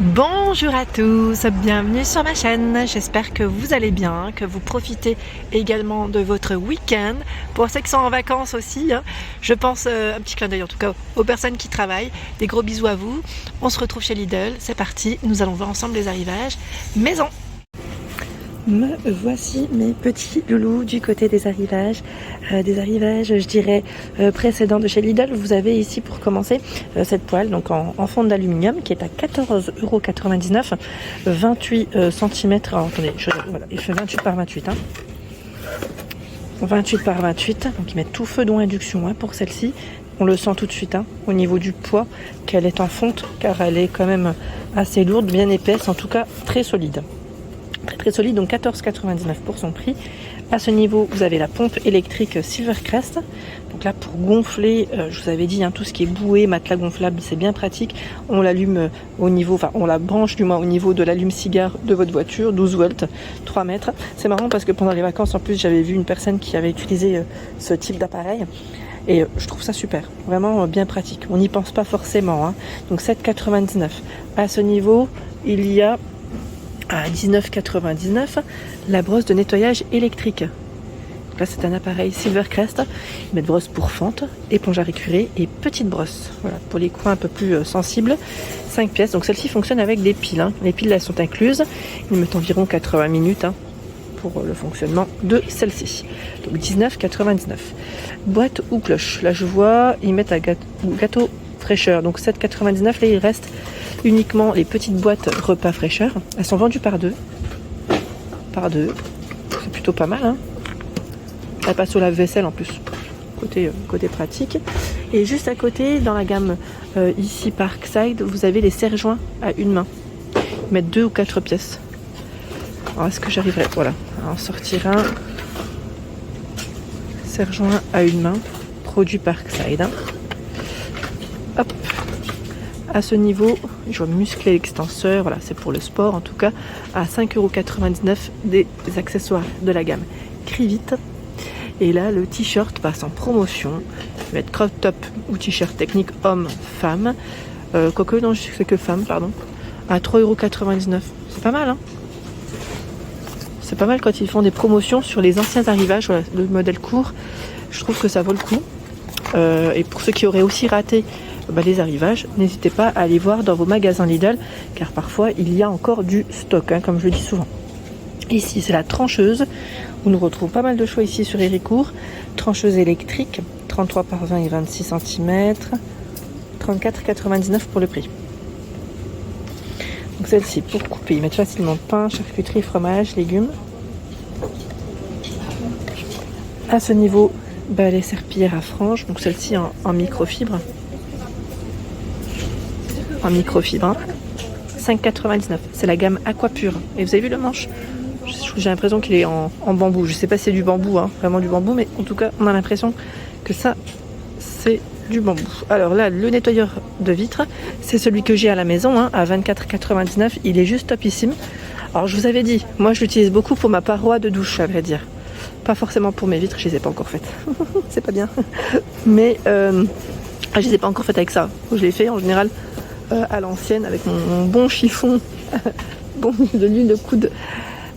Bonjour à tous, bienvenue sur ma chaîne, j'espère que vous allez bien, que vous profitez également de votre week-end. Pour ceux qui sont en vacances aussi, je pense, un petit clin d'œil en tout cas aux personnes qui travaillent, des gros bisous à vous. On se retrouve chez Lidl, c'est parti, nous allons voir ensemble les arrivages maison. Me voici mes petits loulous du côté des arrivages, je dirais précédents de chez Lidl. Vous avez ici pour commencer cette poêle donc en fond d'aluminium qui est à 14,99 €, 28 cm. Alors attendez, voilà, il fait 28 par 28. 28 par 28, donc ils mettent tout feu dont induction pour celle-ci. On le sent tout de suite au niveau du poids qu'elle est en fonte car elle est quand même assez lourde, bien épaisse, en tout cas très solide. Très solide, donc 14,99 € pour son prix. À ce niveau, vous avez la pompe électrique Silvercrest. Donc là, pour gonfler, je vous avais dit, tout ce qui est bouée, matelas gonflable, c'est bien pratique. On l'allume au niveau, on la branche du moins au niveau de l'allume-cigare de votre voiture, 12 volts, 3 mètres. C'est marrant parce que pendant les vacances, en plus, j'avais vu une personne qui avait utilisé ce type d'appareil. Et je trouve ça super, vraiment bien pratique. On n'y pense pas forcément. Donc 7,99 €. À ce niveau, il y a à 19,99 € la brosse de nettoyage électrique. Donc là c'est un appareil Silvercrest. Ils mettent brosse pour fente, éponge à récurer et petite brosse. Voilà, pour les coins un peu plus sensibles. 5 pièces. Donc celle-ci fonctionne avec des piles. Les piles elles sont incluses. Ils mettent environ 80 minutes pour le fonctionnement de celle-ci. Donc 19,99 €. Boîte ou cloche. Là je vois ils mettent un gâteau fraîcheur. Donc 7,99 €. Là il reste uniquement les petites boîtes repas fraîcheur. Elles sont vendues par deux. C'est plutôt pas mal. Elles passent au lave-vaisselle en plus. Côté pratique. Et juste à côté, dans la gamme ici Parkside, vous avez les serre-joints à une main. Ils mettent 2 ou 4 pièces. Alors est-ce que j'arriverai à en sortir un. Serre-joint à une main. Produit Parkside. Hop. À ce niveau, je vois muscler l'extenseur, voilà, c'est pour le sport en tout cas, à 5,99 € des accessoires de la gamme Crivit. Et là, le t-shirt passe en promotion. Il va être crop top ou t-shirt technique homme-femme. Quoique, non, je sais que femme, pardon. À 3,99 €. C'est pas mal, C'est pas mal quand ils font des promotions sur les anciens arrivages, voilà, le modèle court. Je trouve que ça vaut le coup. Et pour ceux qui auraient aussi raté les arrivages, n'hésitez pas à aller voir dans vos magasins Lidl car parfois il y a encore du stock, comme je le dis souvent. Ici c'est la trancheuse, on nous retrouve pas mal de choix ici sur Héricourt. Trancheuse électrique, 33 par 20 et 26 cm, 34,99 € pour le prix. Donc celle-ci pour couper, ils mettent facilement pain, charcuterie, fromage, légumes. À ce niveau, balai serpillière à franges, donc celle-ci en microfibre. 5,99 €. C'est la gamme Aquapure. Et vous avez vu le manche? J'ai l'impression qu'il est en bambou. Je sais pas si c'est du bambou, vraiment du bambou, mais en tout cas, on a l'impression que ça, c'est du bambou. Alors là, le nettoyeur de vitres, c'est celui que j'ai à la maison, à 24,99 €. Il est juste topissime. Alors je vous avais dit, moi je l'utilise beaucoup pour ma paroi de douche, à vrai dire. Pas forcément pour mes vitres, je les ai pas encore faites. C'est pas bien. Mais je les ai pas encore faites avec ça. Je les fais en général à l'ancienne avec mon bon chiffon bon de l'huile de coude.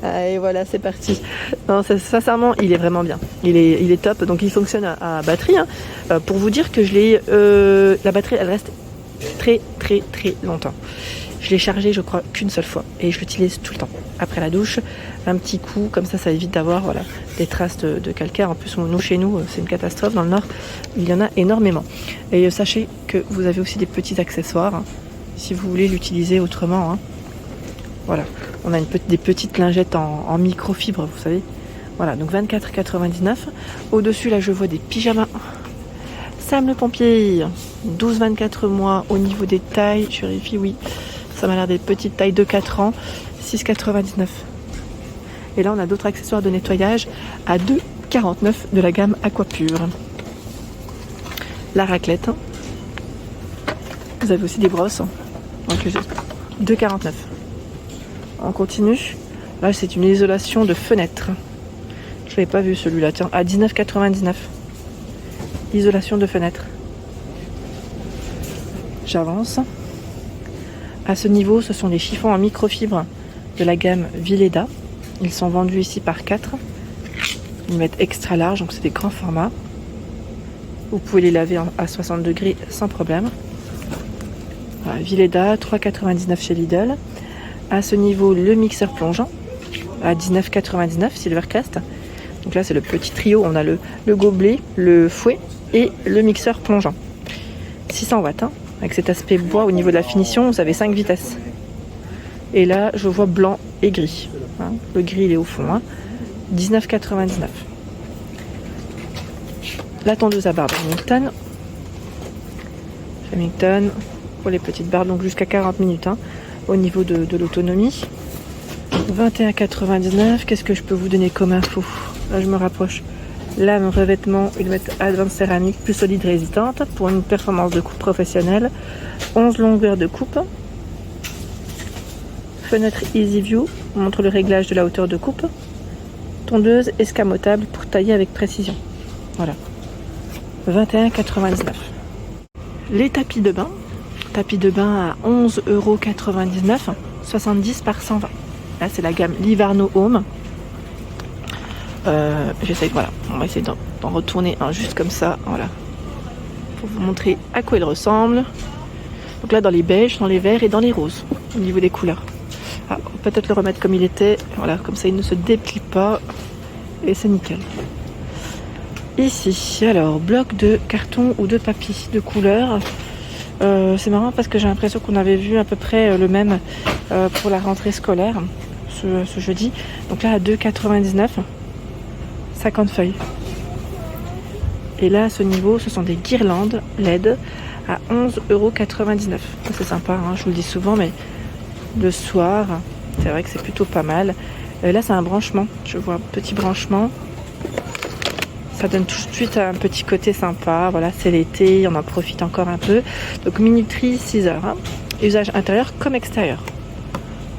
Et voilà, c'est parti. Non, sincèrement, il est vraiment bien. Il est top. Donc il fonctionne à batterie. Pour vous dire que la batterie, elle reste très très très longtemps. Je l'ai chargé, je crois, qu'une seule fois et je l'utilise tout le temps. Après la douche, un petit coup, comme ça évite d'avoir des traces de calcaire. En plus, nous, chez nous, c'est une catastrophe. Dans le nord, il y en a énormément. Et sachez que vous avez aussi des petits accessoires si vous voulez l'utiliser autrement. Voilà, on a des petites lingettes en microfibre, vous savez. Voilà, donc 24,99 €. Au-dessus, là, je vois des pyjamas. Sam le pompier, 12-24 mois. Au niveau des tailles, je vérifie, oui. Ça m'a l'air des petites tailles de 4 ans, 6,99 €. Et là, on a d'autres accessoires de nettoyage à 2,49 € de la gamme Aquapure. La raclette. Vous avez aussi des brosses. Donc, 2,49 €. On continue. Là, c'est une isolation de fenêtre. Je l'avais pas vu celui-là. Tiens, à 19,99 €. Isolation de fenêtre. J'avance. À ce niveau, ce sont les chiffons en microfibre de la gamme Vileda. Ils sont vendus ici par 4. Ils mettent extra large, donc c'est des grands formats. Vous pouvez les laver à 60 degrés sans problème. Voilà, Vileda, 3,99 chez Lidl. À ce niveau, le mixeur plongeant à 19,99 Silvercrest. Donc là, c'est le petit trio. On a le gobelet, le fouet et le mixeur plongeant. 600 watts, hein, avec cet aspect bois au niveau de la finition. Vous avez 5 vitesses. Et là, je vois blanc et gris. Hein. Le gris, il est au fond. Hein. 19,99. La tondeuse à barbe Remington. Remington pour les petites barbes, donc jusqu'à 40 minutes hein, au niveau de l'autonomie. 21,99. Qu'est-ce que je peux vous donner comme info? Là, je me rapproche. Lame revêtement, une mètre Advanced céramique plus solide résistante pour une performance de coupe professionnelle. 11 longueurs de coupe. Fenêtre Easy View montre le réglage de la hauteur de coupe. Tondeuse escamotable pour tailler avec précision. Voilà. 21,99. Les tapis de bain. Tapis de bain à 11,99 €, 70 par 120. Là, c'est la gamme Livarno Home. J'essaye, voilà. On va essayer d'en retourner un juste comme ça. Voilà. Pour vous montrer à quoi il ressemble. Donc là, dans les beiges, dans les verts et dans les roses, au niveau des couleurs. Ah, on peut peut-être le remettre comme il était. Voilà, comme ça, il ne se déplie pas. Et c'est nickel. Ici, alors, bloc de carton ou de papier de couleur. C'est marrant parce que j'ai l'impression qu'on avait vu à peu près le même pour la rentrée scolaire ce jeudi. Donc là, à 2,99 €, 50 feuilles. Et là, à ce niveau, ce sont des guirlandes LED à 11,99 €. C'est sympa, hein, je vous le dis souvent, mais le soir, c'est vrai que c'est plutôt pas mal. Là, c'est un branchement. Je vois un petit branchement. Ça donne tout de suite un petit côté sympa. Voilà, c'est l'été, on en profite encore un peu. Donc, minuterie 6 heures. Hein. Usage intérieur comme extérieur.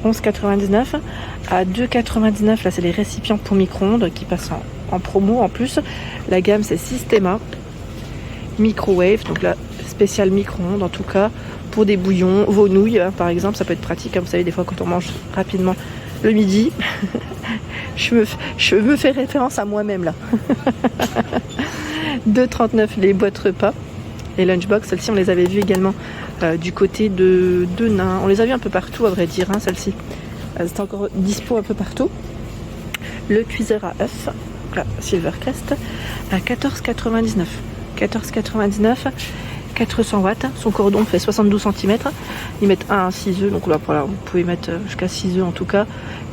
11,99 € à 2,99 €. Là, c'est les récipients pour micro-ondes qui passent en promo en plus. La gamme, c'est Systema Microwave. Donc là, spécial micro-ondes en tout cas. Pour des bouillons, vos nouilles, hein, par exemple, ça peut être pratique. Hein, vous savez, des fois, quand on mange rapidement le midi, je me fais référence à moi-même là. 2,39 € les boîtes repas et lunchbox. Celles-ci, on les avait vues également du côté de Nain. On les a vues un peu partout, à vrai dire, hein, celles-ci. C'est encore dispo un peu partout. Le cuiseur à œufs, Silvercrest, à 14,99 €. 14,99 €. 400 watts, son cordon fait 72 cm, ils mettent 1 à 6 œufs, donc là voilà, vous pouvez mettre jusqu'à 6 œufs en tout cas.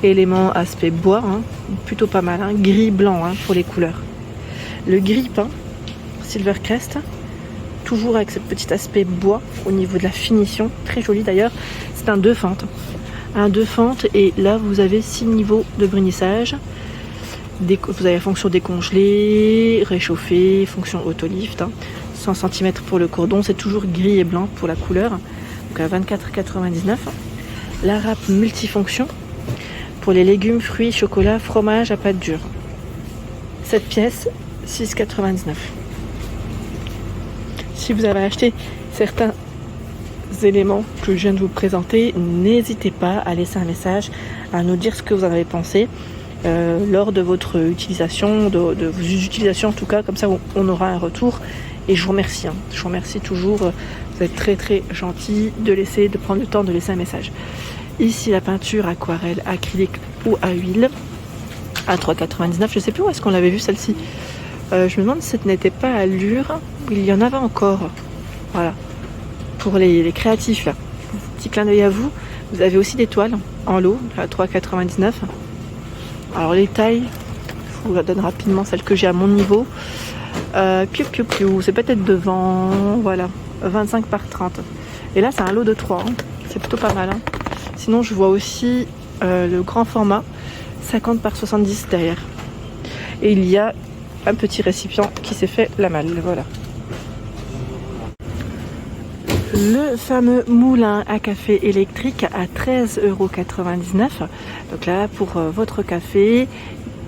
Élément aspect bois, hein, plutôt pas mal, hein, gris blanc hein, pour les couleurs. Le gris peint Silvercrest, toujours avec ce petit aspect bois au niveau de la finition, très joli d'ailleurs. C'est un 2 fentes, et là vous avez 6 niveaux de brunissage. Vous avez la fonction décongelé, réchauffé, fonction autolift. Hein. 100 cm pour le cordon, c'est toujours gris et blanc pour la couleur. Donc à 24,99 €. La râpe multifonction pour les légumes, fruits, chocolat, fromage à pâte dure. Cette pièce, 6,99 €. Si vous avez acheté certains éléments que je viens de vous présenter, n'hésitez pas à laisser un message, à nous dire ce que vous en avez pensé. Lors de votre utilisation, de vos utilisations en tout cas, comme ça on aura un retour. Et je vous remercie, hein. Je vous remercie toujours, vous êtes très très gentil de prendre le temps de laisser un message. Ici la peinture aquarelle, acrylique ou à huile à 3,99 €. Je ne sais plus où est-ce qu'on l'avait vu celle-ci. Je me demande si ce n'était pas à Lure, où il y en avait encore. Voilà, pour les créatifs là. Petit clin d'œil à vous. Vous avez aussi des toiles en lot à 3,99 €. Alors les tailles, je vous la donne rapidement, celle que j'ai à mon niveau. C'est peut-être devant, voilà, 25 par 30. Et là, c'est un lot de 3, hein. C'est plutôt pas mal. Hein. Sinon, je vois aussi le grand format, 50 par 70 derrière. Et il y a un petit récipient qui s'est fait la malle, voilà. Le fameux moulin à café électrique à 13,99 €. Donc là, pour votre café,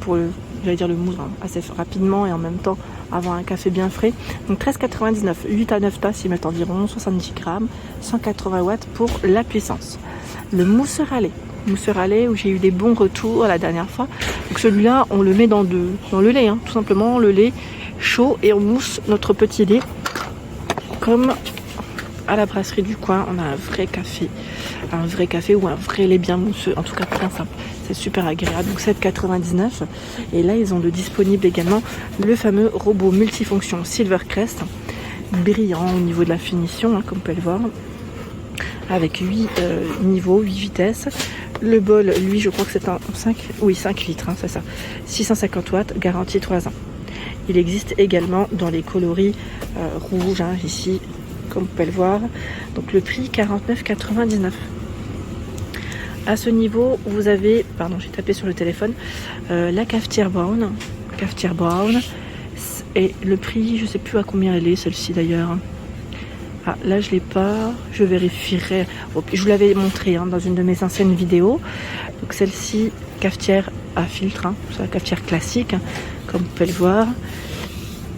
pour j'allais dire le moulin assez rapidement et en même temps avoir un café bien frais. Donc 13,99, 8 à 9 tasses, ils mettent environ 70 grammes, 180 watts pour la puissance. Le mousseur à lait où j'ai eu des bons retours la dernière fois. Donc celui-là, on le met dans le lait, hein, tout simplement, le lait chaud, et on mousse notre petit lait comme à la brasserie du coin. On a un vrai café ou un vrai lait bien mousseux, en tout cas très simple. C'est super agréable. Donc 7,99. Et là, ils ont de disponible également le fameux robot multifonction Silvercrest, brillant au niveau de la finition, hein, comme vous pouvez le voir, avec 8 niveaux, 8 vitesses. Le bol, lui, je crois que c'est un 5 litres, hein, c'est ça. 650 watts, garantie 3 ans. Il existe également dans les coloris rouges, hein, ici, comme vous pouvez le voir. Donc le prix 49,99. À ce niveau, vous avez, pardon, j'ai tapé sur le téléphone, la cafetière Brown. Et le prix, je ne sais plus à combien elle est, celle-ci d'ailleurs. Ah, là, je ne l'ai pas, je vérifierai. Je vous l'avais montré, hein, dans une de mes anciennes vidéos. Donc celle-ci, cafetière à filtre, hein, c'est la cafetière classique, hein, comme vous pouvez le voir.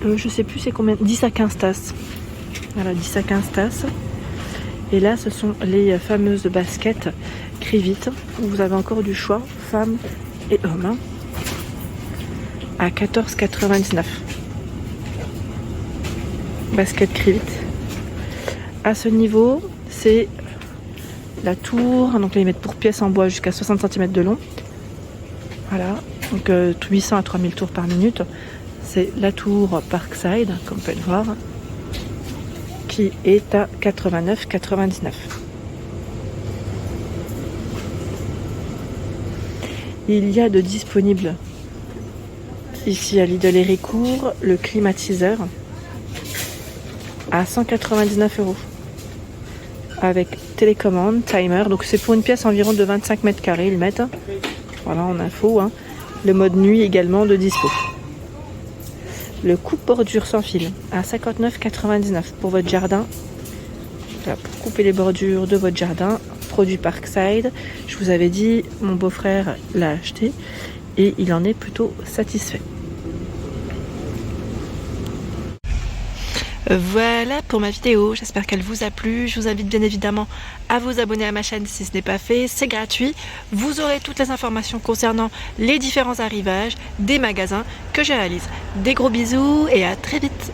Je ne sais plus c'est combien, 10 à 15 tasses. Voilà, 10 à 15 tasses. Et là, ce sont les fameuses baskets Crivit, où vous avez encore du choix, femmes et hommes, hein, à 14,99. Basket Crivit. À ce niveau, c'est la tour. Donc là, ils mettent pour pièce en bois jusqu'à 60 cm de long. Voilà. Donc 800 à 3000 tours par minute. C'est la tour Parkside, comme vous pouvez le voir, qui est à 89,99. Il y a de disponible ici à Lidl Héricourt le climatiseur à 199 € avec télécommande, timer. Donc c'est pour une pièce environ de 25 mètres carrés, ils mettent. Voilà, en info, hein. Le mode nuit également de dispo. Le coupe-bordure sans fil à 59,99 pour votre jardin. Voilà, pour couper les bordures de votre jardin. Produit Parkside. Je vous avais dit, mon beau-frère l'a acheté et il en est plutôt satisfait. Voilà pour ma vidéo, j'espère qu'elle vous a plu. Je vous invite bien évidemment à vous abonner à ma chaîne si ce n'est pas fait, c'est gratuit. Vous aurez toutes les informations concernant les différents arrivages des magasins que je réalise. Des gros bisous et à très vite.